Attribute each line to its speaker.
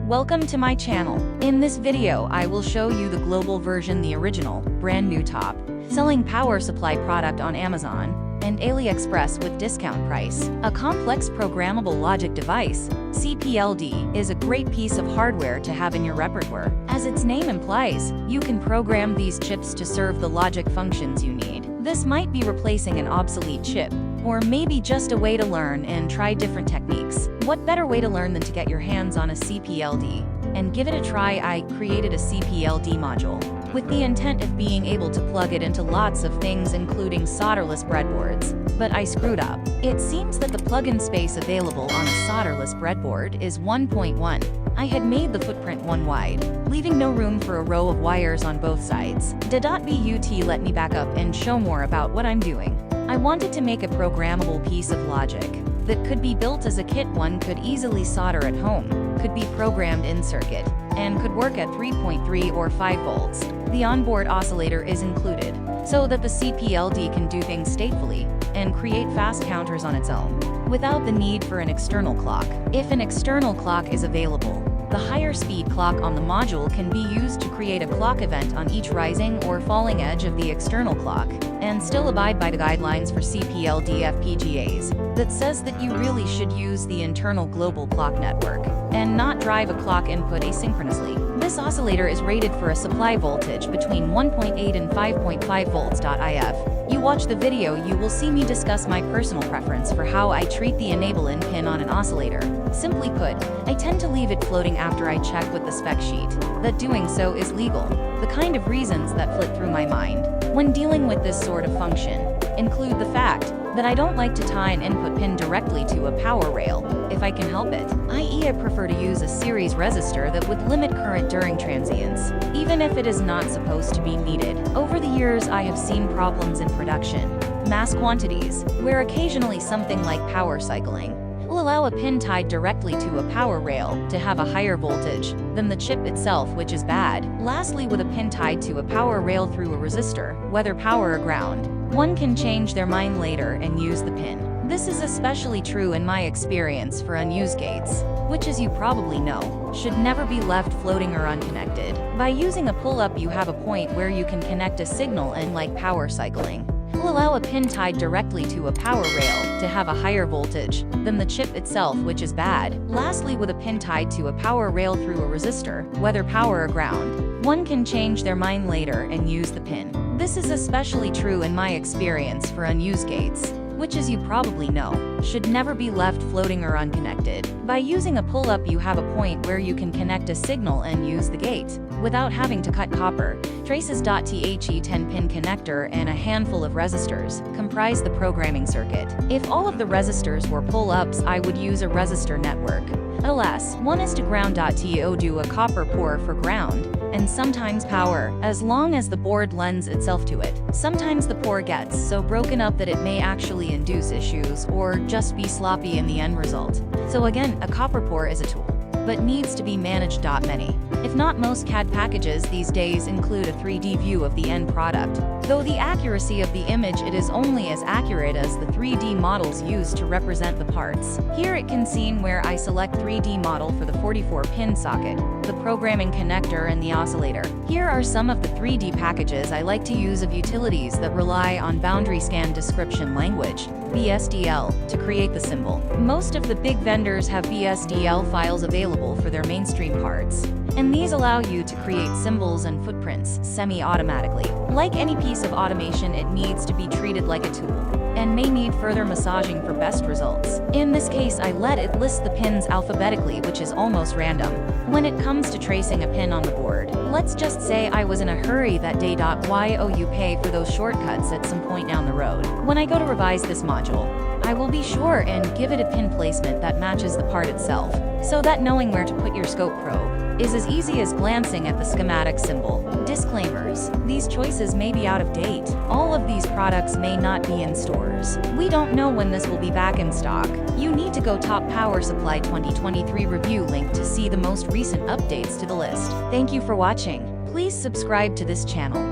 Speaker 1: Welcome to my channel. In this video I will show you the global version, the original, brand new top selling power supply product on Amazon and Aliexpress with discount price. A complex programmable logic device, CPLD, is a great piece of hardware to have in your repertoire. As its name implies, you can program these chips to serve the logic functions you need. This might be replacing an obsolete chip, or maybe just a way to learn and try different techniques. What better way to learn than to get your hands on a CPLD and give it a try? I created a CPLD module with the intent of being able to plug it into lots of things, including solderless breadboards. But I screwed up. It seems that the plug-in space available on a solderless breadboard is 1.1. I had made the footprint 1 wide, leaving no room for a row of wires on both sides. But let me back up and show more about what I'm doing. I wanted to make a programmable piece of logic that could be built as a kit. One could easily solder at home, could be programmed in circuit, and could work at 3.3 or 5 volts. The onboard oscillator is included, so that the CPLD can do things statefully and create fast counters on its own, without the need for an external clock. If an external clock is available, the higher speed clock on the module can be used to create a clock event on each rising or falling edge of the external clock, and still abide by the guidelines for CPLD FPGAs that says that you really should use the internal global clock network and not drive a clock input asynchronously. This oscillator is rated for a supply voltage between 1.8 and 5.5 volts. If you watch the video, you will see me discuss my personal preference for how I treat the enable-in pin on an oscillator. Simply put, I tend to leave it floating after I check with the spec sheet that doing so is legal. The kind of reasons that flit through my mind when dealing with this sort of function include the fact that I don't like to tie an input pin directly to a power rail if I can help it, i.e. I prefer to use a series resistor that would limit current during transients, even if it is not supposed to be needed. Over the years I have seen problems in production, mass quantities, where occasionally something like power cycling will allow a pin tied directly to a power rail to have a higher voltage than the chip itself, which is bad. Lastly, with a pin tied to a power rail through a resistor, whether power or ground, one can change their mind later and use the pin. This is especially true in my experience for unused gates, which, as you probably know, should never be left floating or unconnected. By using a pull-up, you have a point where you can connect a signal, and like power cycling will allow a pin tied directly to a power rail to have a higher voltage than the chip itself, which is bad. Lastly, with a pin tied to a power rail through a resistor, whether power or ground, one can change their mind later and use the pin. This is especially true in my experience for unused gates, which, as you probably know, should never be left floating or unconnected. By using a pull-up, you have a point where you can connect a signal and use the gate without having to cut copper. Traces. The 10-pin connector and a handful of resistors comprise the programming circuit. If all of the resistors were pull-ups, I would use a resistor network. Alas, 1 is to ground. To do a copper pour for ground, and sometimes power, as long as the board lends itself to it. Sometimes the pour gets so broken up that it may actually induce issues or just be sloppy in the end result. So again, a copper pour is a tool, but needs to be managed. Many, if not most, CAD packages these days include a 3D view of the end product. Though the accuracy of the image, it is only as accurate as the 3D models used to represent the parts. Here it can see where I select 3D model for the 44-pin socket, the programming connector, and the oscillator. Here are some of the 3D packages I like to use of utilities that rely on boundary scan description language, BSDL, to create the symbol. Most of the big vendors have BSDL files available for their mainstream parts, and these allow you to create symbols and footprints semi-automatically. Like any piece of automation, it needs to be treated like a tool and may need further massaging for best results. In this case, I let it list the pins alphabetically, which is almost random when it comes to tracing a pin on the board. Let's just say I was in a hurry that day. Why you pay for those shortcuts at some point down the road? When I go to revise this module, I will be sure and give it a pin placement that matches the part itself, so that knowing where to put your scope probe is as easy as glancing at the schematic symbol. Disclaimers: these choices may be out of date. All of these products may not be in stores. We don't know when this will be back in stock. You need to go Top Power Supply 2023 review link to see the most recent updates to the list. Thank you for watching. Please subscribe to this channel.